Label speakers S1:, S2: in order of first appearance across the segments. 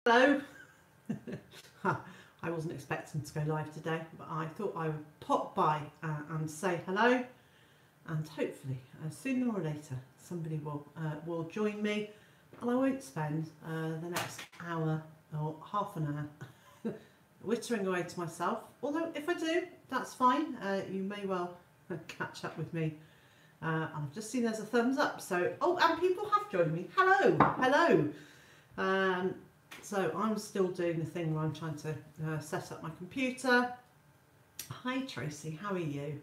S1: Hello. I wasn't expecting to go live today, but I thought I would pop by and say hello, and hopefully sooner or later somebody will join me, and I won't spend the next hour or half an hour whittering away to myself. Although if I do, that's fine. You may well catch up with me. I've just seen there's a thumbs up, so and people have joined me. Hello. So I'm still doing the thing where I'm trying to set up my computer. Hi Tracy, how are you?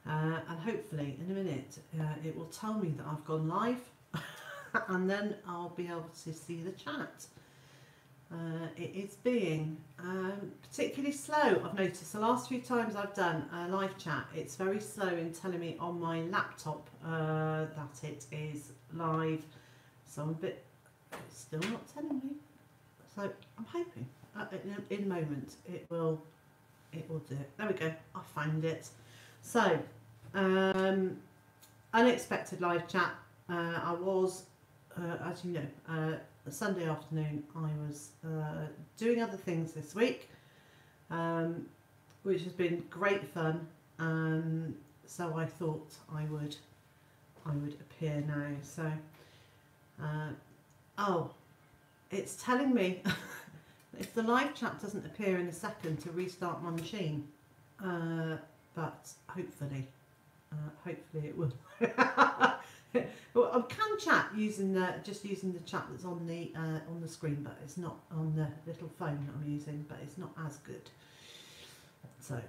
S1: And hopefully in a minute it will tell me that I've gone live and then I'll be able to see the chat. It is being particularly slow. I've noticed the last few times I've done a live chat, it's very slow in telling me on my laptop that it is live. So I'm a bit, it's still not telling me. So I'm hoping in a moment it will do it. There we go, I found it. So unexpected live chat. I was as you know, Sunday afternoon I was doing other things this week, which has been great fun, so I thought I would appear now. So oh, it's telling me if the live chat doesn't appear in a second to restart my machine, but hopefully it will. Well, I can chat using just using the chat that's on the screen, but it's not on the little phone that I'm using, but it's not as good. So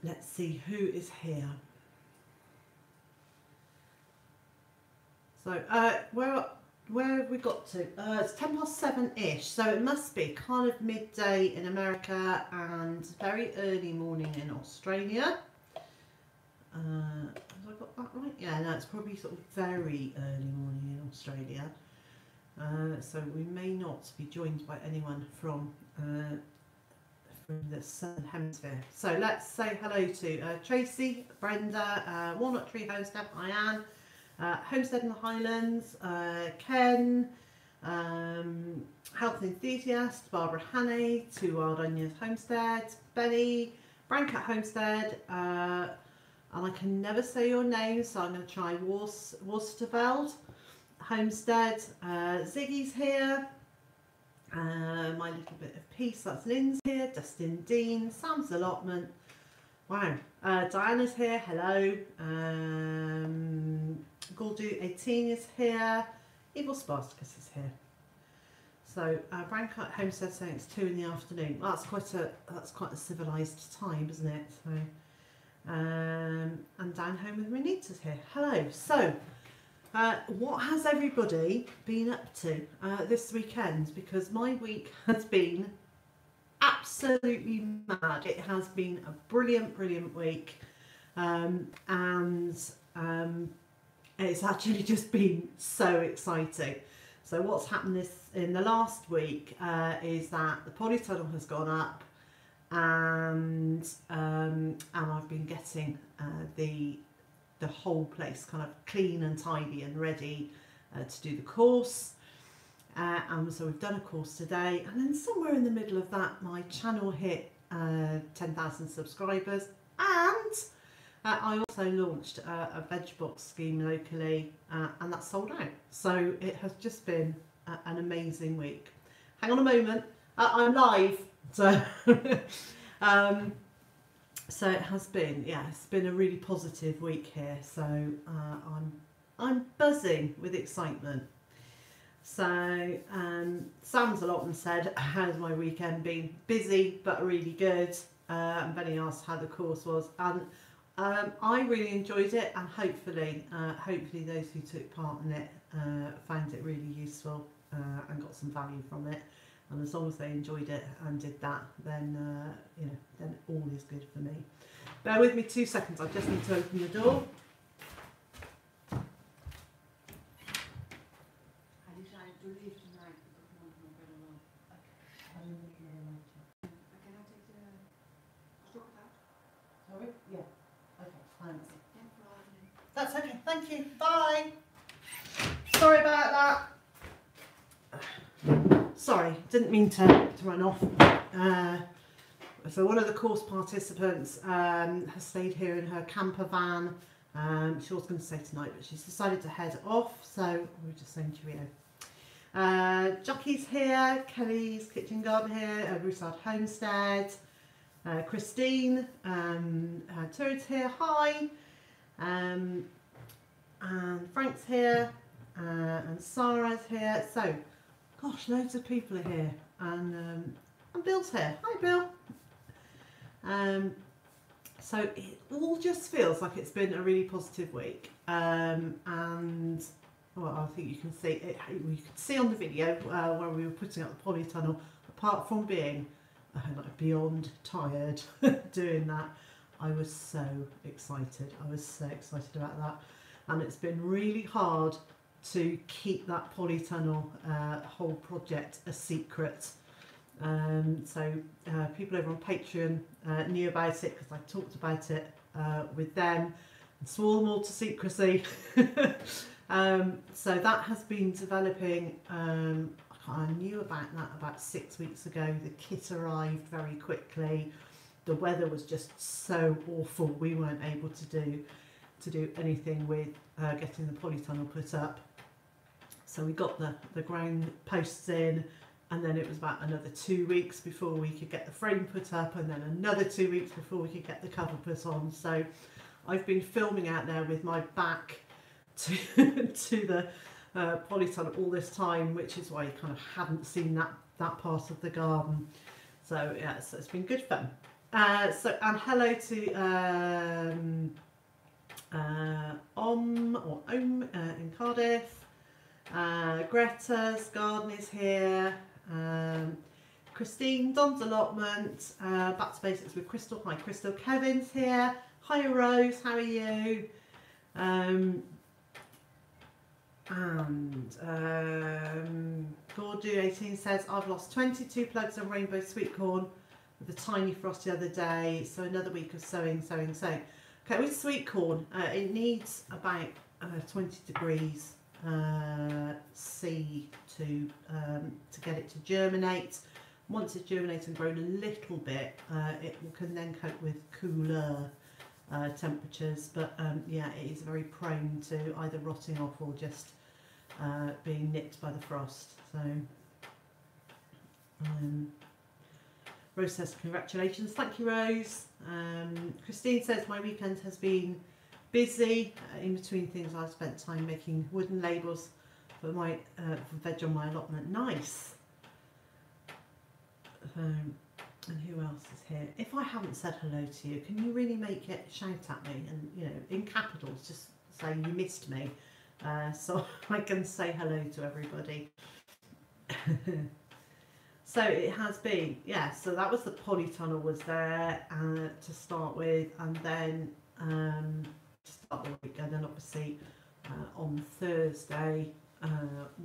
S1: let's see who is here. So where have we got to? It's 7:10-ish, so it must be kind of midday in America and very early morning in Australia. Have I got that right? Yeah, no, it's probably sort of very early morning in Australia. So we may not be joined by anyone from the Southern Hemisphere. So let's say hello to Tracy, Brenda, Walnut Tree Homestead, Ian, Homestead in the Highlands, Ken, Health Enthusiast, Barbara Hannay, Two Wild Onions Homestead, Benny, Brancat Homestead, and I can never say your name, so I'm going to try Worcesterveld Homestead. Ziggy's here. My Little Bit of Peace, that's Lynn's here. Dustin Dean, Sam's Allotment. Wow. Diana's here, hello. Gordu 18 is here. Evil Spartacus is here. So Brancat Homestead saying it's 2 in the afternoon. Well, that's quite a civilised time, isn't it? So and Down Home with Renita's here. Hello. So what has everybody been up to this weekend? Because my week has been absolutely mad. It has been a brilliant week, and it's actually just been so exciting. So what's happened in the last week is that the polytunnel has gone up, and I've been getting the whole place kind of clean and tidy and ready to do the course. And so we've done a course today, and then somewhere in the middle of that my channel hit 10,000 subscribers, and I also launched a veg box scheme locally, and that's sold out. So it has just been an amazing week. Hang on a moment, I'm live. So so it has been, yeah, it's been a really positive week here. So I'm buzzing with excitement. So Sam's Allotment said, how's my weekend been? Busy but really good. And Benny asked how the course was, and I really enjoyed it, and hopefully those who took part in it found it really useful and got some value from it. And as long as they enjoyed it and did that, then you know, then all is good for me. Bear with me 2 seconds. I just need to open the door. Sorry? Yeah. Okay, thanks. That's okay. Thank you. Bye. Sorry about that. Sorry. sorry, didn't mean to run off. So one of the course participants has stayed here in her camper van. She was going to stay tonight, but she's decided to head off, so we're just saying cheerio. Jackie's here, Kelly's Kitchen Garden here, Broussard Homestead, Christine, Turid's here, hi, and Frank's here, and Sarah's here. So, gosh, loads of people are here, and Bill's here. Hi, Bill. So it all just feels like it's been a really positive week, and well, I think you can see it. You can see on the video where we were putting up the polytunnel. Apart from being like beyond tired doing that, I was so excited. I was so excited about that, and it's been really hard to keep that polytunnel whole project a secret. So people over on Patreon knew about it because I talked about it with them and swore them all to secrecy. So that has been developing. I knew about that about 6 weeks ago. The kit arrived very quickly. The weather was just so awful. We weren't able to do anything with getting the polytunnel put up. So we got the ground posts in, and then it was about another 2 weeks before we could get the frame put up, and then another 2 weeks before we could get the cover put on. So I've been filming out there with my back to the polytunnel all this time, which is why you kind of hadn't seen that part of the garden. So yeah, so it's been good fun. And hello to Om in Cardiff. Greta's garden is here. Christine, Don's allotment. Back to basics with Crystal. Hi Crystal. Kevin's here. Hi Rose, how are you? Gordu18 says, I've lost 22 plugs of rainbow sweet corn with a tiny frost the other day, so another week of sowing. Okay, with sweet corn, it needs about 20 degrees C to get it to germinate. Once it's germinated and grown a little bit, it can then cope with cooler temperatures, but yeah, it is very prone to either rotting off or just being nipped by the frost. So Rose says congratulations. Thank you, Rose. Christine says my weekend has been busy. In between things I've spent time making wooden labels for my for veg on my allotment. Nice. And who else is here? If I haven't said hello to you, can you really make it shout at me and, you know, in capitals, just say you missed me, so I can say hello to everybody. So it has been, yeah, so that was the polytunnel was there to start with, and then to start the week, and then obviously on Thursday,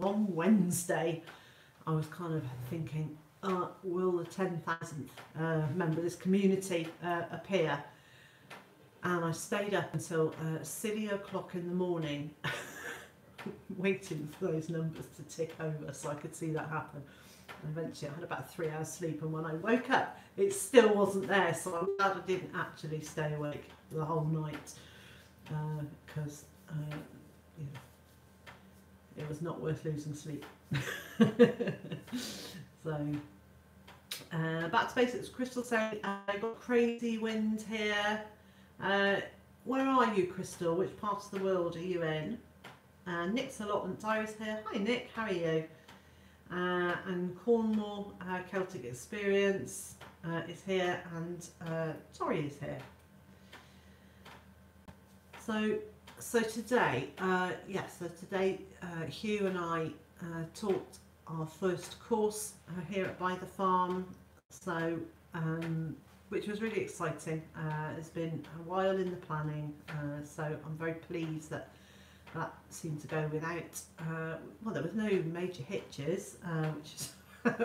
S1: on Wednesday, I was kind of thinking, will the 10,000th member of this community appear? And I stayed up until silly o'clock in the morning waiting for those numbers to tick over so I could see that happen. And eventually I had about 3 hours sleep, and when I woke up it still wasn't there, so I'm glad I didn't actually stay awake the whole night, because you know, it was not worth losing sleep. So back to basics. Crystal saying I got crazy wind here. Where are you, Crystal? Which part of the world are you in? Nick's allotment diary's here. Hi Nick, how are you? And Cornwall Celtic Experience is here, and Tori is here. So today, today Hugh and I taught our first course here at Byther Farm, so which was really exciting. It's been a while in the planning, so I'm very pleased that seemed to go without, well, there was no major hitches,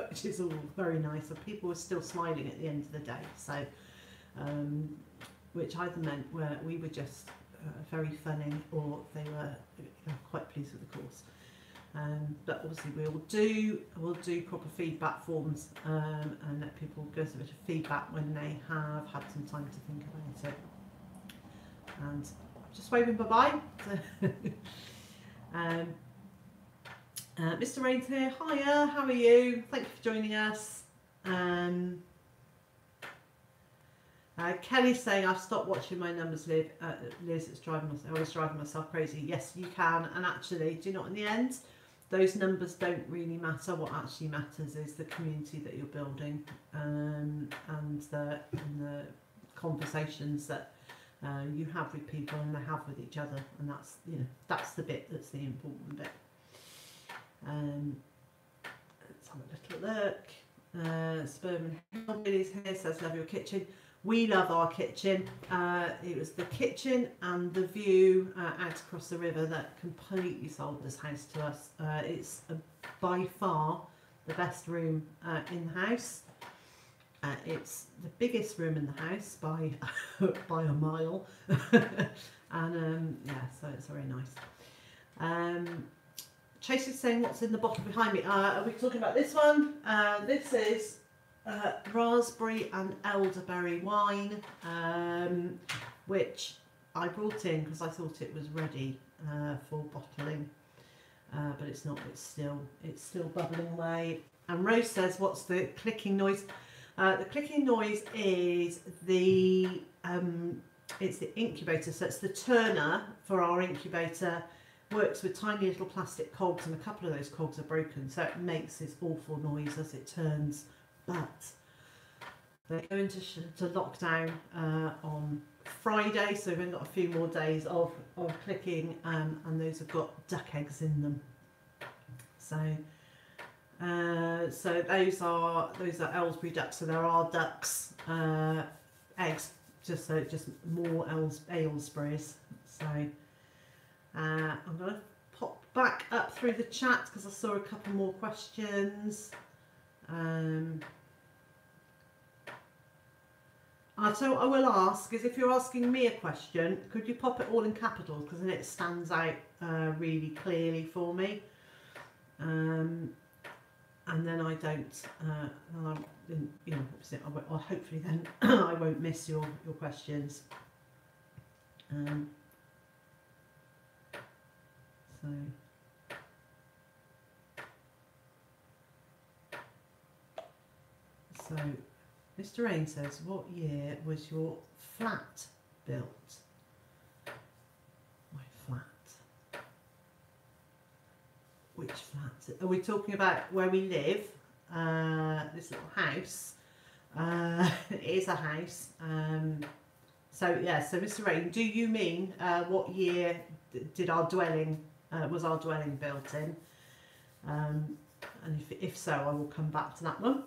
S1: which is all very nice, and people were still smiling at the end of the day, so which either meant we were just very funny, or they were quite pleased with the course. But obviously we'll do proper feedback forms and let people give us a bit of feedback when they have had some time to think about it. And just waving bye-bye. Mr. Rain's here. Hiya, how are you? Thank you for joining us. Kelly's saying I've stopped watching my numbers, Liz. It's I was driving myself crazy. Yes, you can. And actually, do you know, in the end, those numbers don't really matter. What actually matters is the community that you're building, and the conversations that you have with people and they have with each other, and that's, you know, that's the bit that's the important bit. Let's have a little look. Sperm and Hillbillies here says love your kitchen. We love our kitchen. It was the kitchen and the view out across the river that completely sold this house to us. It's by far the best room in the house. It's the biggest room in the house by by a mile. And yeah, so it's very nice. Tracy's saying what's in the bottle behind me. Are we talking about this one? This is raspberry and elderberry wine, which I brought in because I thought it was ready for bottling, but it's not. It's still bubbling away. And Rose says, "What's the clicking noise?" The clicking noise is it's the incubator. So it's the turner for our incubator. Works with tiny little plastic cogs, and a couple of those cogs are broken, so it makes this awful noise as it turns. But they go into lockdown on Friday, so we've only got a few more days of clicking, and those have got duck eggs in them. So so those are Aylesbury ducks. So there are ducks eggs, just more Aylesburys. So I'm going to pop back up through the chat because I saw a couple more questions. So what I will ask is, if you're asking me a question, could you pop it all in capitals, because then it stands out really clearly for me, and then I don't, you know, hopefully then I won't miss your questions. So Mr. Rain says, what year was your flat built? My flat. Which flat? Are we talking about where we live? This little house. It is a house. So yeah, so Mr. Rain, do you mean what year did our dwelling, was our dwelling built in? And if so, I will come back to that one.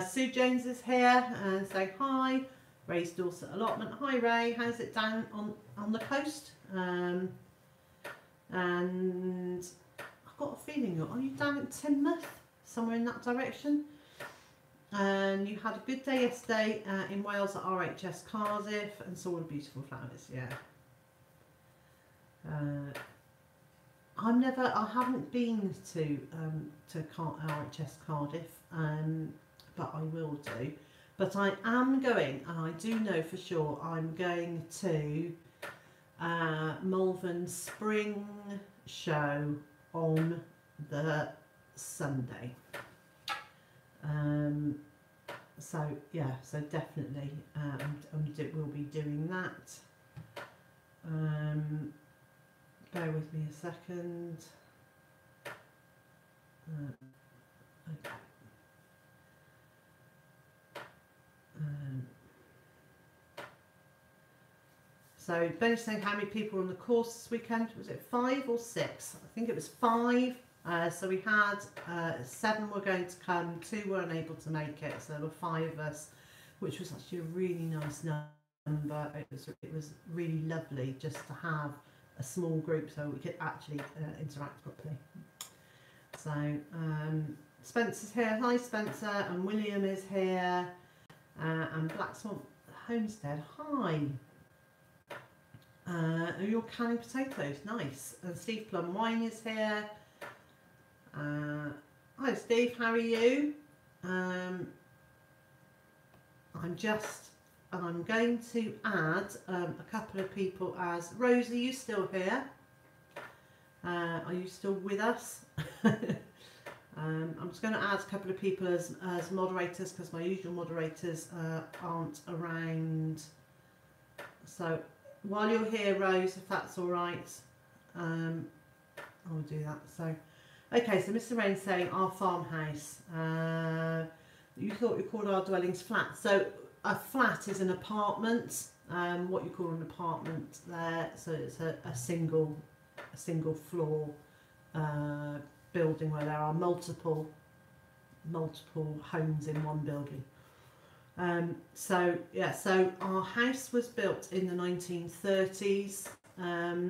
S1: Sue Jones is here and saying hi. Ray's Dorset allotment. Hi Ray, how's it down on the coast? And I've got a feeling are you down at Teignmouth, somewhere in that direction? And you had a good day yesterday in Wales at RHS Cardiff and saw all the beautiful flowers. Yeah. I haven't been to RHS Cardiff, but I will do. But I am going, and I do know for sure, I'm going to Malvern Spring Show on the Sunday. So yeah, so definitely we'll be doing that. Bear with me a second. Okay. So Ben's saying how many people were on the course this weekend? Was it 5 or 6? I think it was 5. So we had 7 were going to come, 2 were unable to make it, so there were 5 of us, which was actually a really nice number. It was really lovely just to have a small group so we could actually interact properly. So Spencer's here. Hi Spencer, and William is here, and Black Swan Homestead. Hi. You're canning potatoes, nice. And Steve Plum Wine is here. Hi Steve, how are you? I'm going to add a couple of people as Rose. Are you still here? Are you still with us? I'm just going to add a couple of people as moderators because my usual moderators aren't around. So while you're here, Rose, if that's all right, I'll do that. So, okay, so Mr. Rain's saying our farmhouse. You thought you called our dwellings flat. So a flat is an apartment. What you call an apartment there. So it's a single floor building where there are multiple homes in one building. So yeah, so our house was built in the 1930s.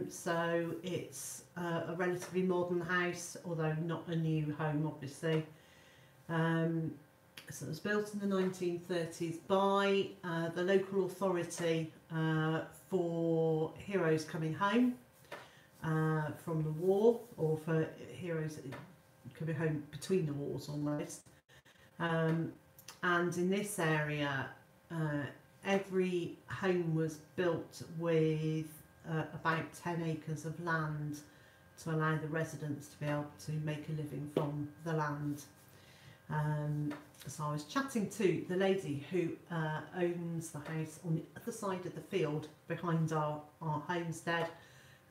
S1: So it's a relatively modern house, although not a new home, obviously. So it was built in the 1930s by the local authority for heroes coming home from the war, or for heroes coming home between the wars almost. And in this area, every home was built with about 10 acres of land to allow the residents to be able to make a living from the land. So I was chatting to the lady who owns the house on the other side of the field behind our homestead,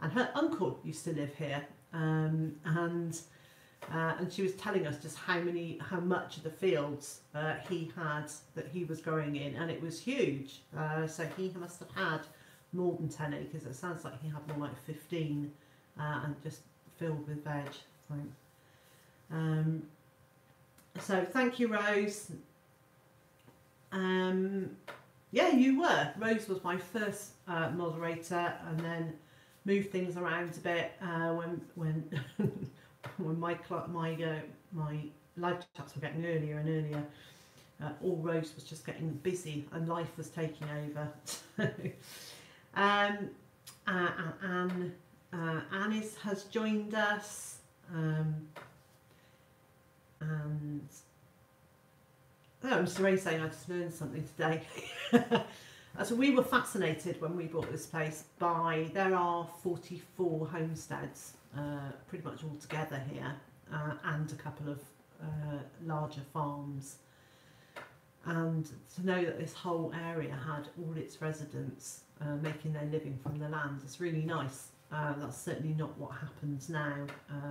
S1: and her uncle used to live here, and she was telling us just how much of the fields he had that he was growing in, and it was huge. So he must have had more than 10 acres. It sounds like he had more like 15, and just filled with veg. So thank you, Rose. Yeah, you were. Rose was my first moderator, and then moved things around a bit when when my live chats were getting earlier and earlier. All Rose was just getting busy and life was taking over. Anne has joined us. And Mr. Ray saying I just learned something today. So we were fascinated when we bought this place by, there are 44 homesteads pretty much all together here, and a couple of larger farms, and to know that this whole area had all its residents making their living from the land, it's really nice. That's certainly not what happens now.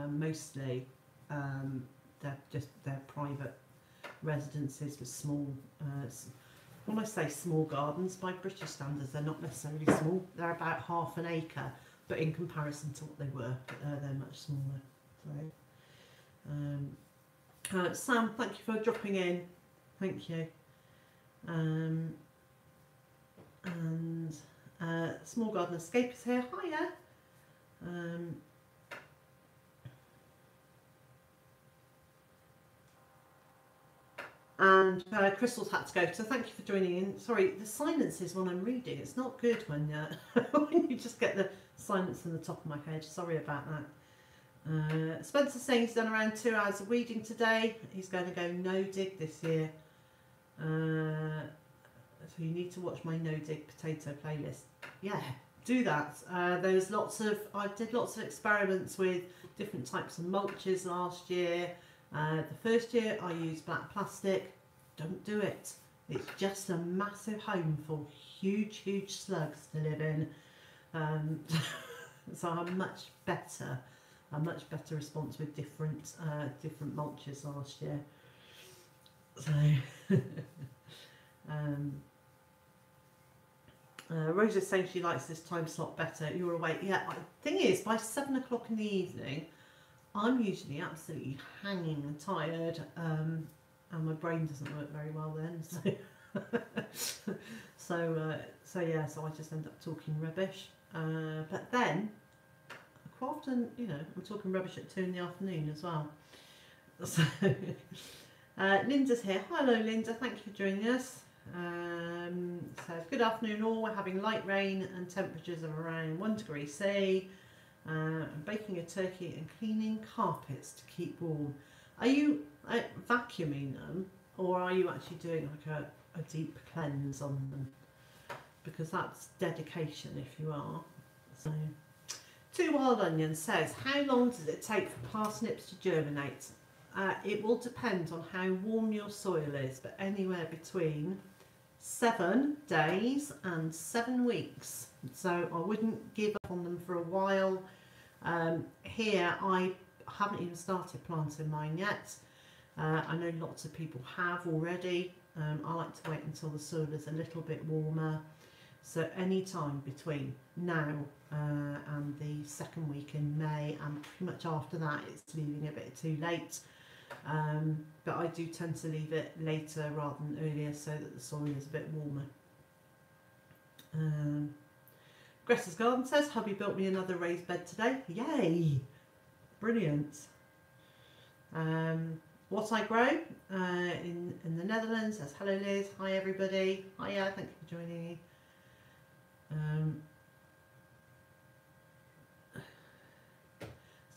S1: Mostly they're private residences with small, when I say small gardens, by British standards they're not necessarily small, they're about half an acre, but in comparison to what they were, they're much smaller. So, Sam, thank you for dropping in, thank you. And Small Garden Escape is here, hiya. And Crystal's had to go, so thank you for joining in. Sorry, the silences when I'm reading, it's not good when when you just get the silence in the top of my head. Sorry about that. Spencer's saying he's done around 2 hours of weeding today. He's going to go no dig this year. So you need to watch my no dig potato playlist. Yeah, do that. I did lots of experiments with different types of mulches last year. The first year I used black plastic. Don't do it. It's just a massive home for huge slugs to live in. So a much better response with different mulches last year. So Rose is saying she likes this time slot better. You're awake. Yeah, thing is, by 7 o'clock in the evening I'm usually absolutely hanging and tired, and my brain doesn't work very well then. So so I just end up talking rubbish. But then quite often, I'm talking rubbish at 2 in the afternoon as well. So Linda's here. Hello, Linda. Thank you for joining us. So good afternoon all. We're having light rain and temperatures of around 1 degree C. baking a turkey and cleaning carpets to keep warm. Are you vacuuming them, or are you actually doing like a deep cleanse on them? Because that's dedication if you are. So, Two Wild Onions says, how long does it take for parsnips to germinate? It will depend on how warm your soil is, but anywhere between 7 days and 7 weeks. So I wouldn't give up on them for a while. Here I haven't even started planting mine yet. I know lots of people have already. I like to wait until the soil is a little bit warmer. So any time between now and the second week in May, and pretty much after that it's leaving a bit too late. But I do tend to leave it later rather than earlier so that the soil is a bit warmer. Greta's Garden says, hubby built me another raised bed today. Yay! Brilliant. What I grow in the Netherlands says, hello Liz, hi everybody. Hiya, thank you for joining me.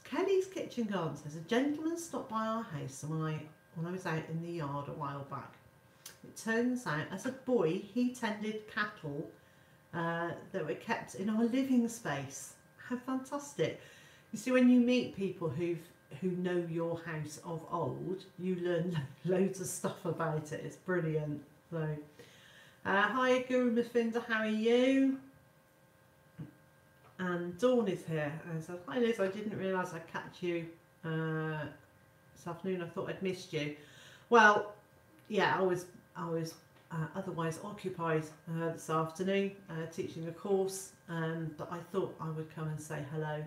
S1: Kelly's Kitchen Garden says, a gentleman stopped by our house when I was out in the yard a while back. It turns out as a boy he tended cattle that were kept in our living space. How fantastic. You see, when you meet people who know your house of old, you learn loads of stuff about it. It's brilliant. So hi Guru Mafinda, how are you? And Dawn is here and says, hi Liz, I didn't realise I'd catch you this afternoon. I thought I'd missed you. Well, yeah, I was otherwise occupied this afternoon teaching a course, but I thought I would come and say hello,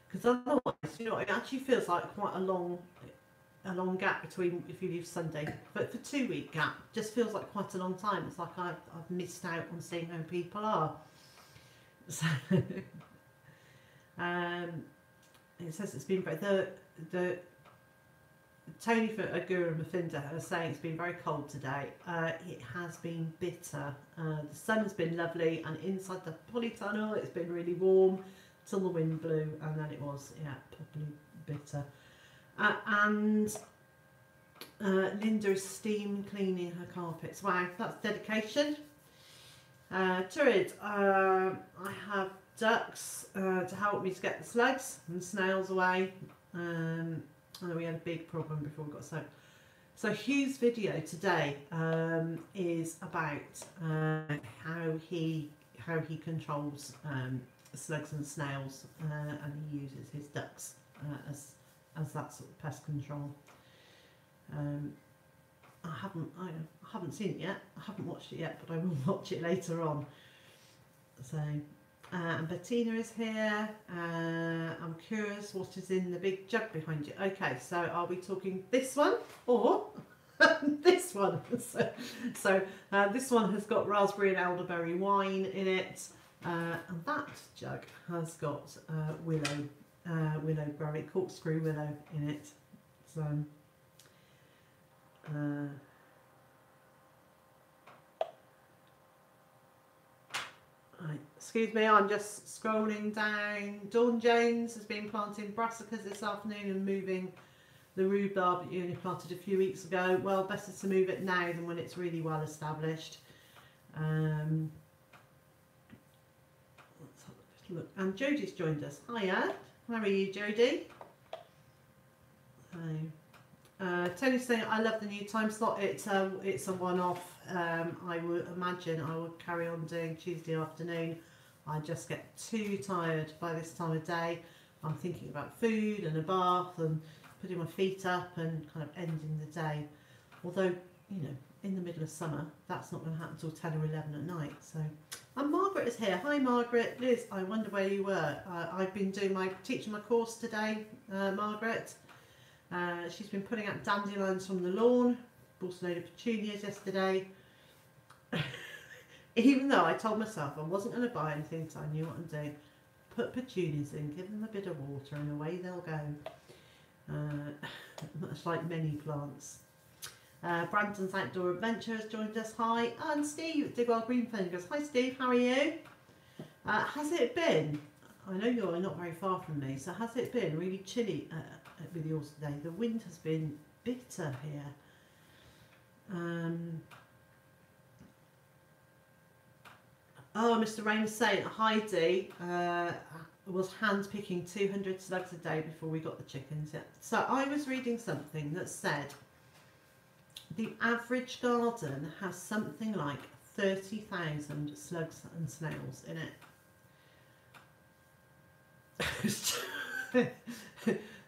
S1: because otherwise, you know, it actually feels like quite a long gap between if you leave Sunday, but for 2 week gap just feels like quite a long time. It's like I've missed out on seeing how people are. So, it says it's been the Tony for Agura Mafinda is saying it's been very cold today. It has been bitter. The sun has been lovely, and inside the polytunnel it's been really warm till the wind blew, and then it was properly bitter. And Linda is steam cleaning her carpets. Wow, that's dedication. Turid, I have ducks to help me to get the slugs and snails away. And we had a big problem before we got soaked. So Hugh's video today is about how he controls slugs and snails, and he uses his ducks as that sort of pest control. I haven't seen it yet. I haven't watched it yet, but I will watch it later on. So, and Bettina is here. I'm curious what is in the big jug behind you. Okay, so are we talking this one or this one? So this one has got raspberry and elderberry wine in it, and that jug has got willow corkscrew willow in it. So. Right, excuse me, I'm just scrolling down. Dawn Jones has been planting brassicas this afternoon and moving the rhubarb that you only planted a few weeks ago. Well, better to move it now than when it's really well established. Let's have a little look. And Jodie's joined us. Hiya, how are you, Jodie? Tony's saying, I love the new time slot. It's a one-off. I would imagine I would carry on doing Tuesday afternoon. I just get too tired by this time of day. I'm thinking about food and a bath and putting my feet up and kind of ending the day. Although, you know, in the middle of summer, that's not going to happen until 10 or 11 at night. So, and Margaret is here. Hi Margaret. Liz, I wonder where you were. I've been teaching my course today, Margaret. She's been putting out dandelions from the lawn, bought a load of petunias yesterday. Even though I told myself I wasn't going to buy anything until I knew what I'm doing. Put petunias in, give them a bit of water, and away they'll go. Much like many plants. Brandon's Outdoor Adventure has joined us. Hi. And Steve at Digwell Greenfingers. Hi Steve, how are you? Has it been? I know you're not very far from me, so has it been really chilly with yours today? The wind has been bitter here. Oh, Mr. Rain was saying Heidi was hand picking 200 slugs a day before we got the chickens. Yeah. So I was reading something that said the average garden has something like 30,000 slugs and snails in it.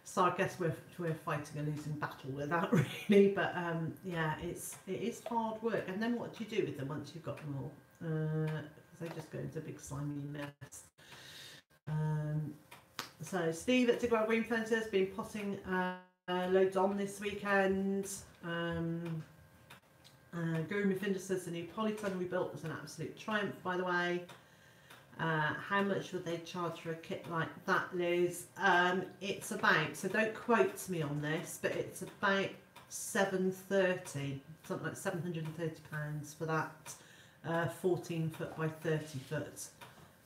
S1: So I guess we're fighting a losing battle with that, really. But yeah, it is hard work. And then what do you do with them once you've got them all? Because they just go into a big slimy mess. So Steve at Digwell Green Fencer has been potting loads on this weekend. Guru Mafinda says the new polytunnel we built was an absolute triumph, by the way. How much would they charge for a kit like that, Liz? It's about, so don't quote me on this, but it's about £730, something like £730 for that 14 foot by 30 foot.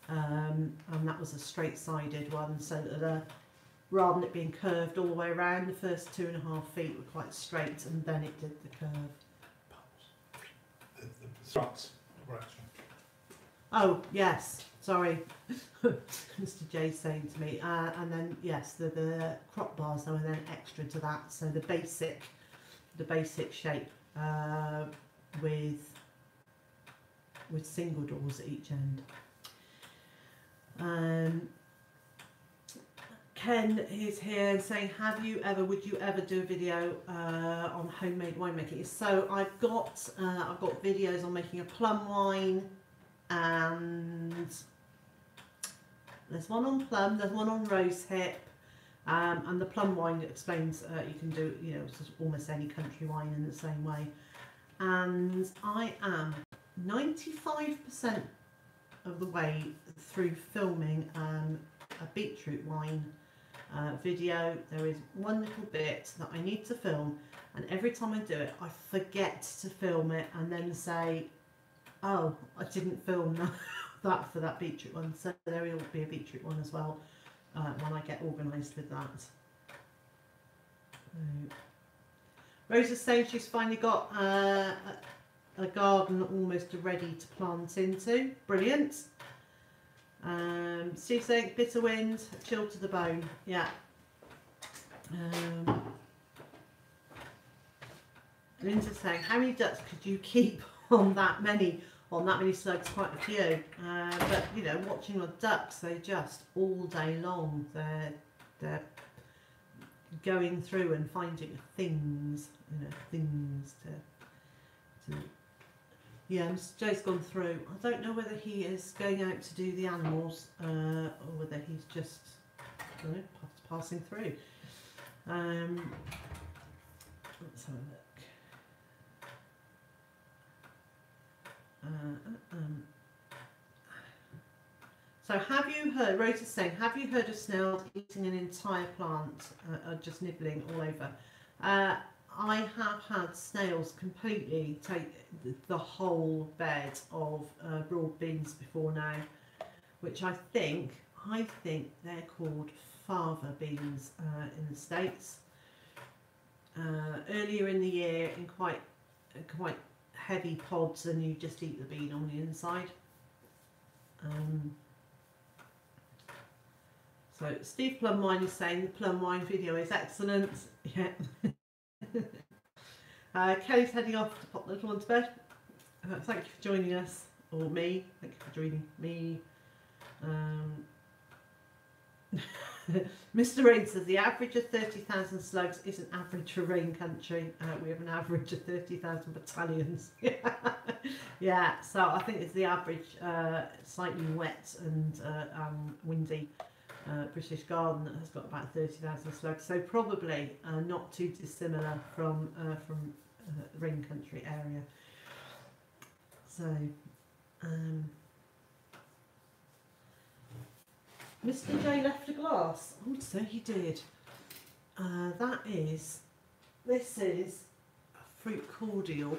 S1: And that was a straight sided one, so that rather than it being curved all the way around, the first 2.5 feet were quite straight, and then it did the curve.
S2: The struts were actually.
S1: Oh yes, sorry, Mr. J's saying to me, and then yes, the crop bars though, and then extra to that, so the basic shape with single doors at each end. Ken is here saying, would you ever do a video on homemade winemaking? So I've got videos on making a plum wine, and there's one on plum, there's one on rose hip, and the plum wine explains you can do, you know, almost any country wine in the same way. And I am 95% of the way through filming a beetroot wine video. There is one little bit that I need to film, and every time I do it I forget to film it and then say, oh, I didn't film that for that beetroot one. So there will be a beetroot one as well when I get organised with that. Rose is saying she's finally got a garden almost ready to plant into. Brilliant. Steve saying bitter wind, chill to the bone. Yeah. Linda's saying, how many ducks could you keep on that many slugs? Quite a few. But you know, watching the ducks, they just all day long they're going through and finding things, you know, things to yeah. Mr. Joe's gone through. I don't know whether he is going out to do the animals or whether he's just, I don't know, passing through. Let's have a look. So have you heard, Rose is saying, have you heard of snails eating an entire plant, just nibbling all over? I have had snails completely take the whole bed of broad beans before now, which I think they're called fava beans in the States. Earlier in the year, in quite heavy pods, and you just eat the bean on the inside. So Steve Plum Wine is saying the plum wine video is excellent. Yeah. Kelly's heading off to pop the little one to bed. Thank you for joining us, or me. Thank you for joining me. Mr. Rain says the average of 30,000 slugs isn't average for rain country. We have an average of 30,000 battalions. Yeah, so I think it's the average slightly wet and windy British garden that has got about 30,000 slugs. So probably not too dissimilar from the rain country area. So Mr. J left a glass. Oh, so he did. This is a fruit cordial.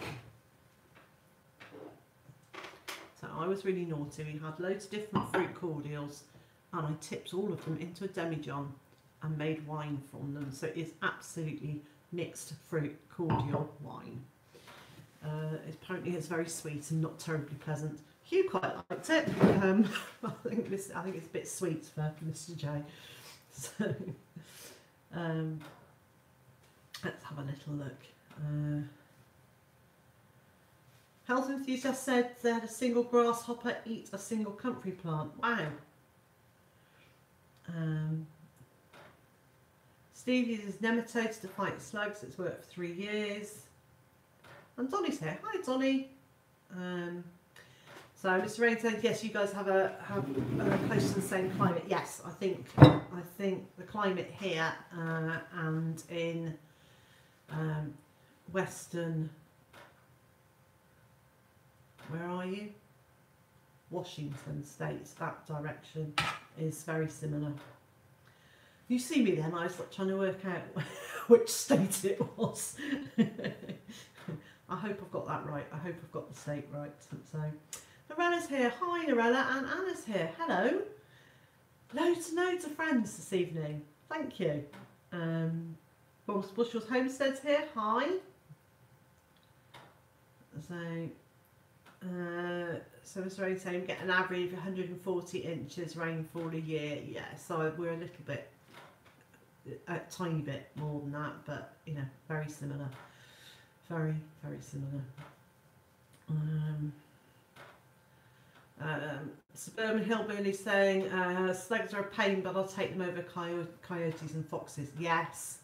S1: So I was really naughty. We had loads of different fruit cordials, and I tipped all of them into a demijohn and made wine from them. So it's absolutely mixed fruit cordial wine. Apparently it's very sweet and not terribly pleasant. Hugh quite liked it. I think it's a bit sweet for Mr. J. So let's have a little look. Health enthusiast said they had a single grasshopper eat a single comfrey plant. Wow. Steve uses nematodes to fight slugs. It's worked for 3 years. And Donny's here. Hi, Donny. So Mr. Rain said, yes, you guys have close to the same climate. Yes, I think the climate here and in Western, where are you? Washington States, that direction is very similar. You see me then, I was trying to work out which state it was. I hope I've got that right. I hope I've got the state right. So, Norella's here. Hi, Norella, and Anna's here. Hello. Loads and loads of friends this evening. Thank you. Bushell's Homestead's here. Hi. So Mr. Rain saying we get an average of 140 inches rainfall a year. Yeah, so we're a little bit, a tiny bit more than that, but you know, very similar. Very, very similar. Suburban Hillbilly saying slugs are a pain, but I'll take them over coyotes and foxes. Yes.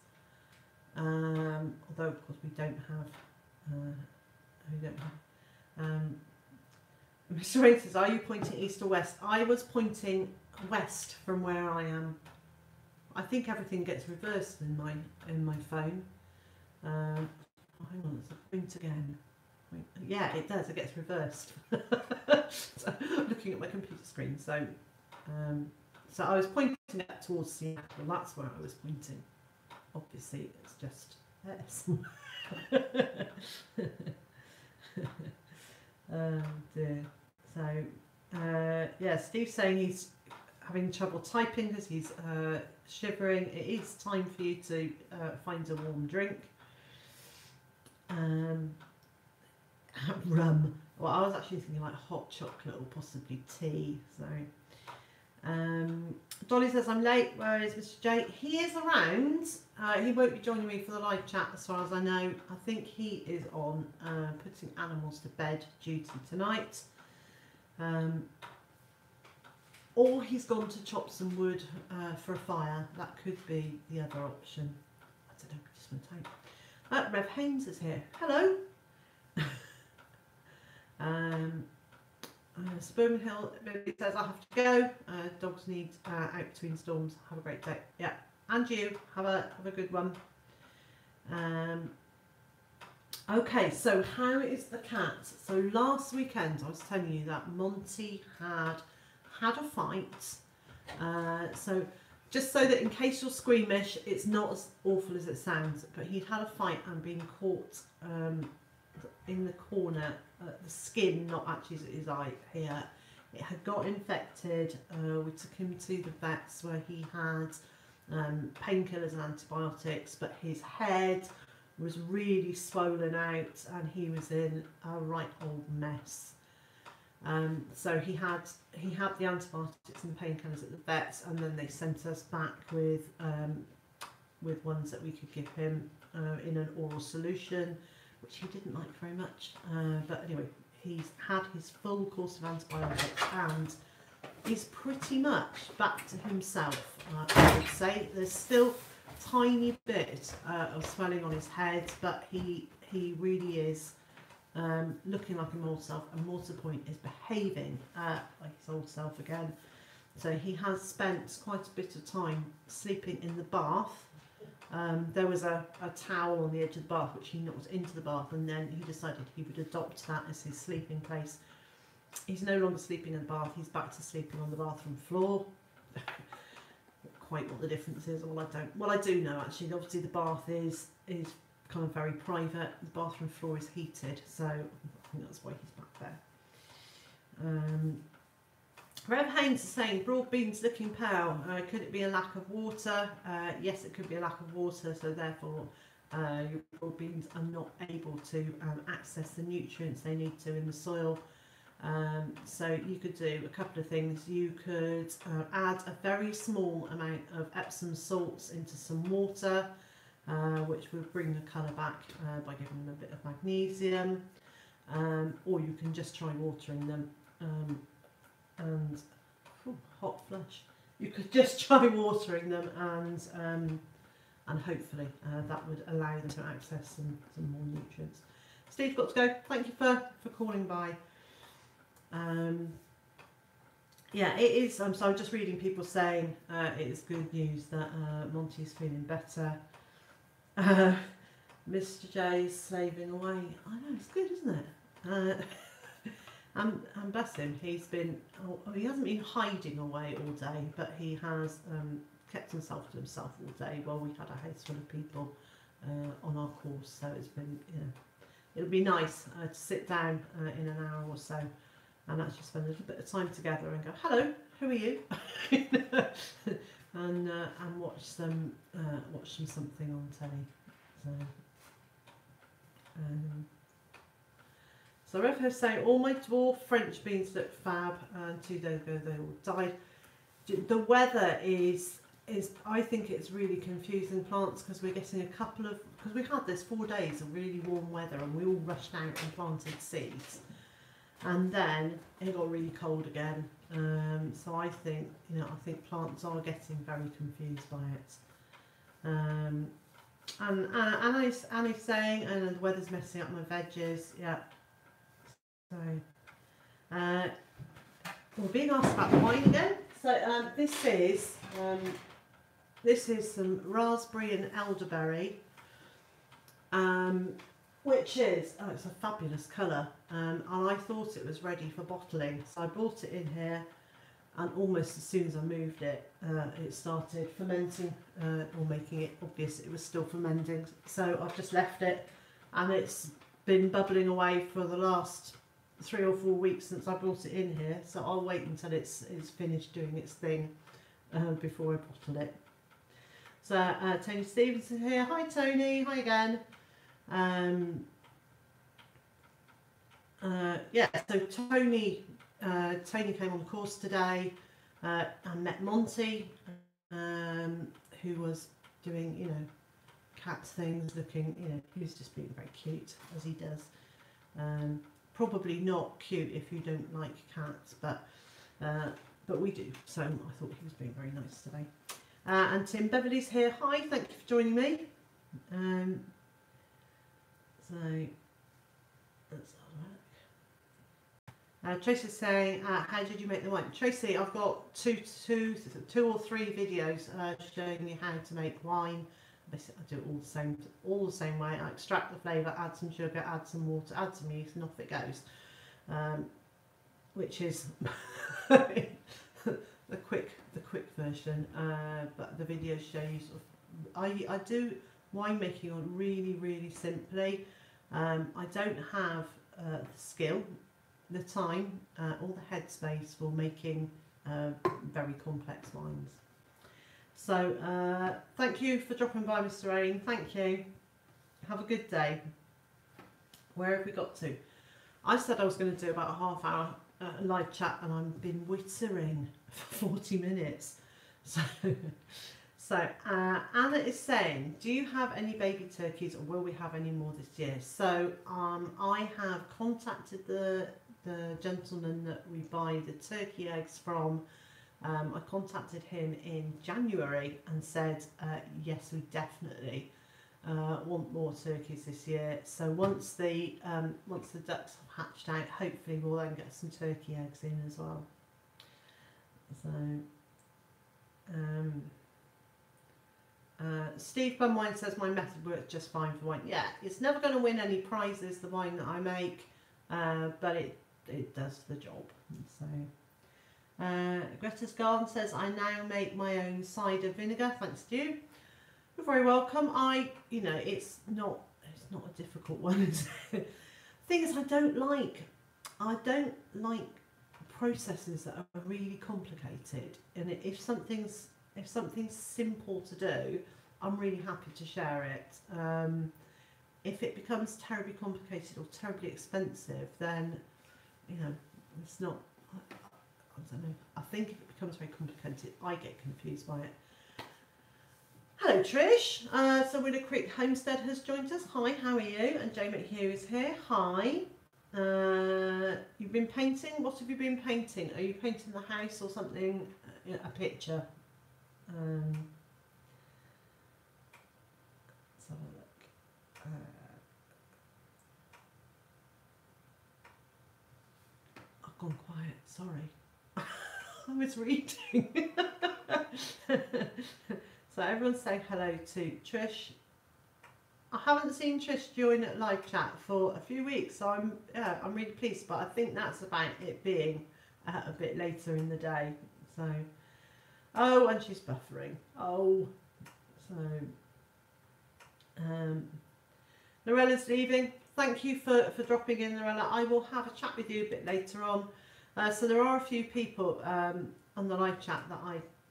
S1: Although of course we don't have. Mr. Rain says, are you pointing east or west? I was pointing west from where I am. I think everything gets reversed in my phone. Hang on, it's a point again. Yeah, it does. It gets reversed. So, I'm looking at my computer screen. So, so I was pointing up towards Seattle. That's where I was pointing. Obviously, it's just there. Oh dear. So, yeah, Steve's saying he's having trouble typing because he's shivering. It is time for you to find a warm drink. Rum. Well, I was actually thinking like hot chocolate or possibly tea. So, Dolly says I'm late. Where is Mr. J? He is around. He won't be joining me for the live chat as far as I know. I think he is on putting animals to bed duty tonight. Or he's gone to chop some wood for a fire. That could be the other option. I don't know. Just want to take. Rev Haynes is here. Hello. Suburban Hill says I have to go. Dogs need out between storms. Have a great day. Yeah, and you have a good one. Okay, so how is the cat? So last weekend I was telling you that Monty had a fight. So just so that in case you're squeamish, it's not as awful as it sounds. But he'd had a fight and been caught in the corner, the skin, not actually his eye here. It had got infected. We took him to the vets where he had painkillers and antibiotics, but his head was really swollen out and he was in a right old mess. So he had the antibiotics and painkillers at the vets, and then they sent us back with ones that we could give him in an oral solution, which he didn't like very much. But anyway, he's had his full course of antibiotics and he's pretty much back to himself, I would say. There's still a tiny bit of swelling on his head, but he really is looking like an old self, and more to the point is behaving like his old self again. So he has spent quite a bit of time sleeping in the bath. There was a towel on the edge of the bath which he knocked into the bath, and then he decided he would adopt that as his sleeping place. He's no longer sleeping in the bath, he's back to sleeping on the bathroom floor. Not quite what the difference is, well I do know actually. Obviously the bath is kind of very private, the bathroom floor is heated, so I think that's why he's back there. Rev Haynes is saying broad beans looking pale. Could it be a lack of water? Yes, it could be a lack of water, so therefore your broad beans are not able to access the nutrients they need to in the soil. So you could do a couple of things. You could add a very small amount of Epsom salts into some water, which will bring the colour back by giving them a bit of magnesium, or you can just try watering them. And hot flush. You could just try watering them, and hopefully that would allow them to access some more nutrients. Steve's got to go. Thank you for calling by. Yeah, it is. So I'm just reading people saying it is good news that Monty's feeling better. Mr. J's slaving away. I know, it's good, isn't it? And bless him, he's been, he hasn't been hiding away all day, but he has kept himself to himself all day while we had a house full of people on our course. So it's been, it'll be nice to sit down in an hour or so and actually spend a little bit of time together and go, hello, who are you? and watch them something on telly. So Rev saying all my dwarf French beans look fab, and 2 days ago they all died. The weather is I think it's really confusing plants, because we're getting because we had this 4 days of really warm weather and we all rushed out and planted seeds, and then it got really cold again. So I think plants are getting very confused by it. And Annie's saying, and the weather's messing up my veggies. Yeah. So, we're being asked about wine again. So this is some raspberry and elderberry, which is it's a fabulous colour, and I thought it was ready for bottling. So I brought it in here, and almost as soon as I moved it, it started fermenting, or making it obvious it was still fermenting. So I've just left it, and it's been bubbling away for the last 3 or 4 weeks since I brought it in here. So I'll wait until it's finished doing its thing before I bottle it. So Tony Stevenson here. Hi Tony. Hi again. Yeah. So Tony came on the course today and met Monty, who was doing cat things, looking he was just being very cute as he does. Probably not cute if you don't like cats, but we do. So I thought he was being very nice today. And Tim Beverley's here. Hi, thank you for joining me. So let's have a look. Tracy's saying, how did you make the wine? Tracy, I've got two or three videos showing you how to make wine. Basically, I do it all the same way. I extract the flavour, add some sugar, add some water, add some yeast, and off it goes. Which is the quick version. But the videos show you I do winemaking on really simply. I don't have the skill, the time, or the headspace for making very complex wines. So thank you for dropping by, Mr. Rain. Thank you. Have a good day. Where have we got to? I said I was going to do about a half-hour live chat, and I've been wittering for 40 minutes. So Anna is saying, do you have any baby turkeys, or will we have any more this year? So I have contacted the gentleman that we buy the turkey eggs from. I contacted him in January and said, yes, we definitely want more turkeys this year. So once the ducks have hatched out, hopefully we'll then get some turkey eggs in as well. So Steve Bumwine says my method works just fine for wine. Yeah, it's never going to win any prizes, the wine that I make, but it does the job. So Greta's Garden says, I now make my own cider vinegar. Thanks to you. You're very welcome. It's not a difficult one, is it? Thing is, I don't like processes that are really complicated, and if something's simple to do, I'm really happy to share it. If it becomes terribly complicated or terribly expensive, then it's not. I don't know. I think if it becomes very complicated, I get confused by it. Hello Trish, so Willow Creek Homestead has joined us. Hi, how are you? And Jay McHugh is here. Hi. You've been painting? What have you been painting? Are you painting the house or something? A picture? Let's have a look. I've gone quiet, sorry. I was reading. So everyone's saying hello to Trish. I haven't seen Trish join at live chat for a few weeks, so I'm really pleased. But I think that's about it being a bit later in the day. So, oh, and she's buffering. Oh, so Lorella's leaving. Thank you for dropping in, Lorella. I will have a chat with you a bit later on. So there are a few people on the live chat that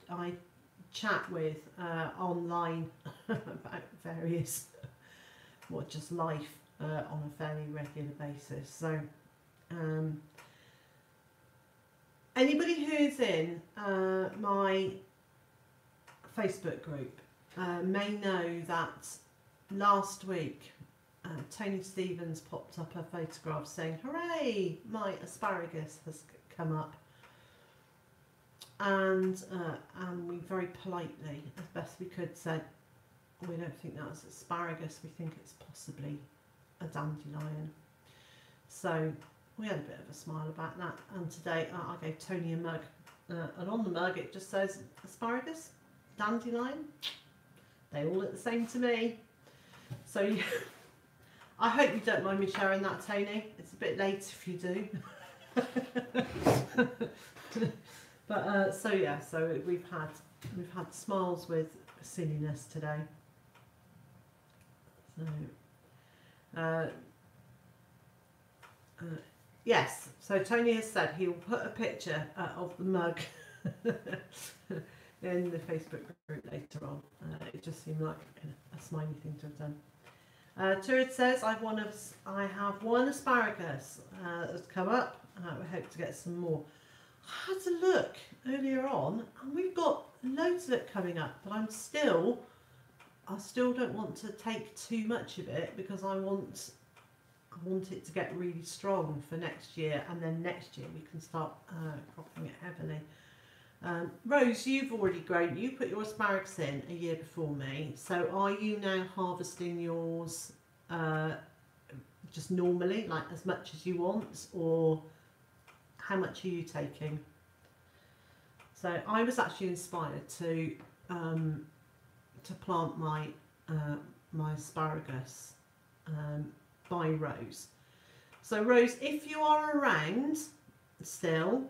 S1: I chat with online about various, just life on a fairly regular basis. So anybody who's in my Facebook group may know that last week Tony Stevens popped up a photograph saying, "Hooray, my asparagus has come up." And we very politely, as best we could, said, "We don't think that's asparagus, we think it's possibly a dandelion." So we had a bit of a smile about that, and today I gave Tony a mug, and on the mug it just says asparagus, dandelion, they all look the same to me. So yeah, I hope you don't mind me sharing that, Tony. It's a bit late if you do. But so yeah, so we've had smiles with silliness today. So yes, so Tony has said he will put a picture of the mug in the Facebook group later on. It just seemed like a smiley thing to have done. Turid says, I have one asparagus that's come up. We hope to get some more. I had a look earlier on, and we've got loads of it coming up, but I still don't want to take too much of it, because I want it to get really strong for next year, and then next year we can start cropping it heavily. Rose, you've already grown. You put your asparagus in a year before me. So are you now harvesting yours just normally, like as much as you want, or how much are you taking? So I was actually inspired to plant my my asparagus by Rose. So Rose, if you are around still,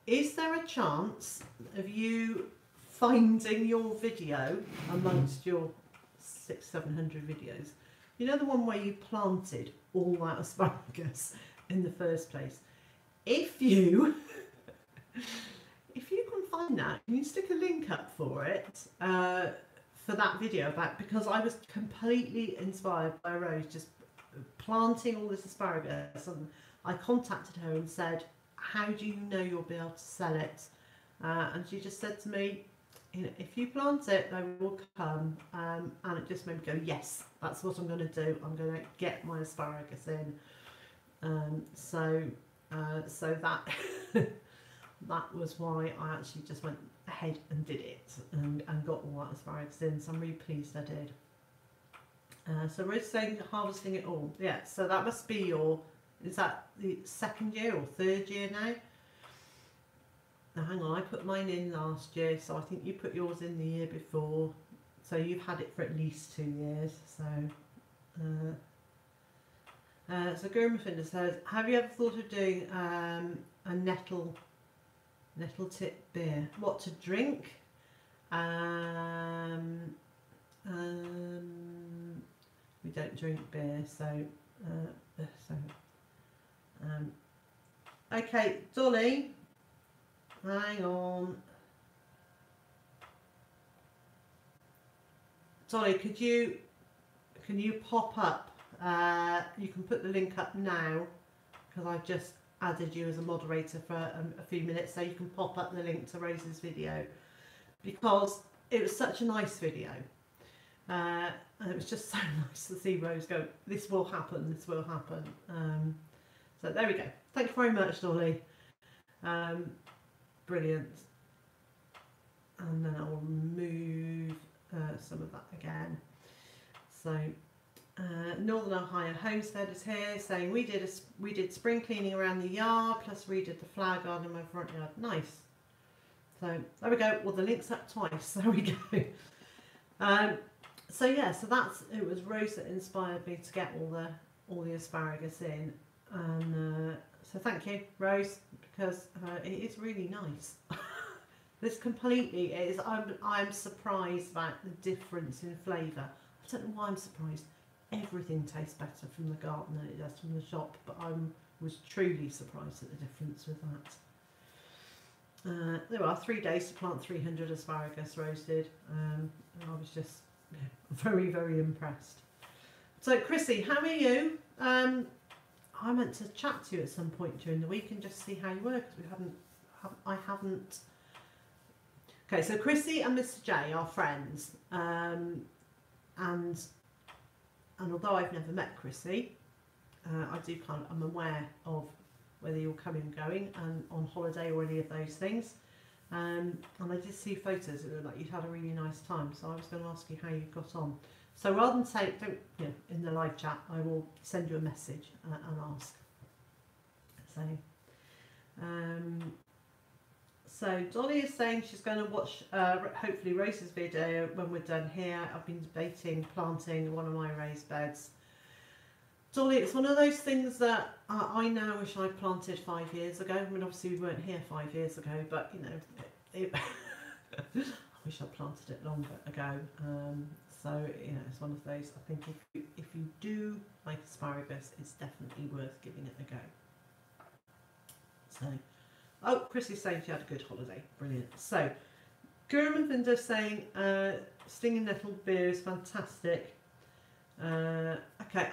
S1: is there a chance of you finding your video amongst your 600-700 videos? You know, the one where you planted all that asparagus in the first place. If you can find that, can you stick a link up for it for that video because I was completely inspired by Rose just planting all this asparagus, and I contacted her and said, how do you know you'll be able to sell it? And she just said to me, you know, if you plant it, they will come. And it just made me go, yes, that's what I'm going to do. I'm going to get my asparagus in. So that that was why I actually just went ahead and did it and got all that asparagus in. So I'm really pleased I did. So we're saying harvesting it all. Yeah, so that must be your, is that the second year or third year now? Now hang on, I put mine in last year, so I think you put yours in the year before. So you've had it for at least 2 years. So so Gurmafinda says, have you ever thought of doing a nettle tip beer? What to drink? We don't drink beer, so Okay, Dolly, hang on. Dolly, can you pop up? You can put the link up now because I've just added you as a moderator for a few minutes, so you can pop up the link to Rose's video because it was such a nice video. And it was just so nice to see Rose go, this will happen, this will happen. So there we go. Thank you very much, Dolly. Brilliant. And then I'll remove some of that again. So Northern Ohio Homestead is here saying we did spring cleaning around the yard, plus redid the flower garden in my front yard. Nice. So there we go. Well, the link's up twice. There we go. So yeah, so it was Rose that inspired me to get all the asparagus in, and so thank you, Rose, because it is really nice. This completely is. I'm surprised about the difference in flavour. I don't know why I'm surprised. Everything tastes better from the garden than it does from the shop, but I was truly surprised at the difference with that. There are 3 days to plant 300 asparagus, Rose did. And I was just very, very impressed. So Chrissy, how are you? I meant to chat to you at some point during the week and just see how you were, because I haven't. Okay, so Chrissy and Mr. J are friends, and although I've never met Chrissy, I'm aware of whether you're coming and going and on holiday or any of those things. And I did see photos, it looked like you'd had a really nice time, so I was going to ask you how you got on. So rather than say, in the live chat, I will send you a message and ask. So Dolly is saying she's going to watch hopefully Rose's video when we're done here. I've been debating planting one of my raised beds. Dolly, it's one of those things that I now wish I'd planted 5 years ago. I mean, obviously we weren't here 5 years ago, but I wish I'd planted it longer ago. So it's one of those. I think if you do like asparagus, it's definitely worth giving it a go. So, oh, Chrissy's saying she had a good holiday. Brilliant. So, Gurmanvinda saying stinging nettle beer is fantastic. Okay,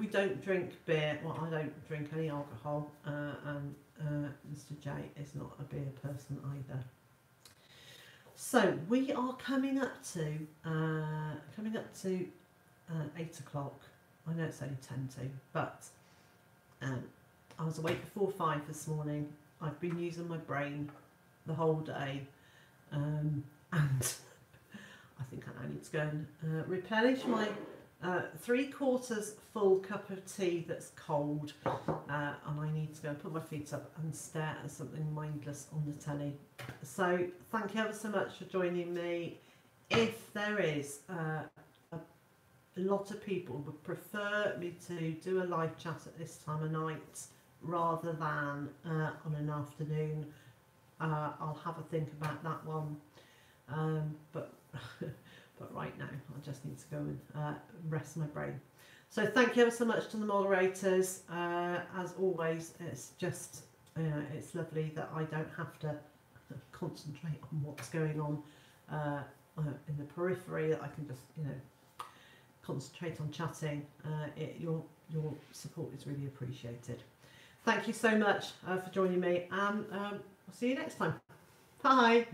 S1: we don't drink beer. Well, I don't drink any alcohol, and Mr. J is not a beer person either. So we are coming up to 8 o'clock. I know it's only 10 to, but I was awake before 5 this morning. I've been using my brain the whole day, and I think I now need to go and replenish my 3/4 full cup of tea that's cold, and I need to go and put my feet up and stare at something mindless on the telly. So thank you ever so much for joining me. If there is a lot of people would prefer me to do a live chat at this time of night rather than on an afternoon, I'll have a think about that one, but right now I just need to go and rest my brain. So thank you ever so much to the moderators. As always, it's just it's lovely that I don't have to concentrate on what's going on in the periphery, that I can just concentrate on chatting. Your support is really appreciated. Thank you so much for joining me, and I'll see you next time. Bye.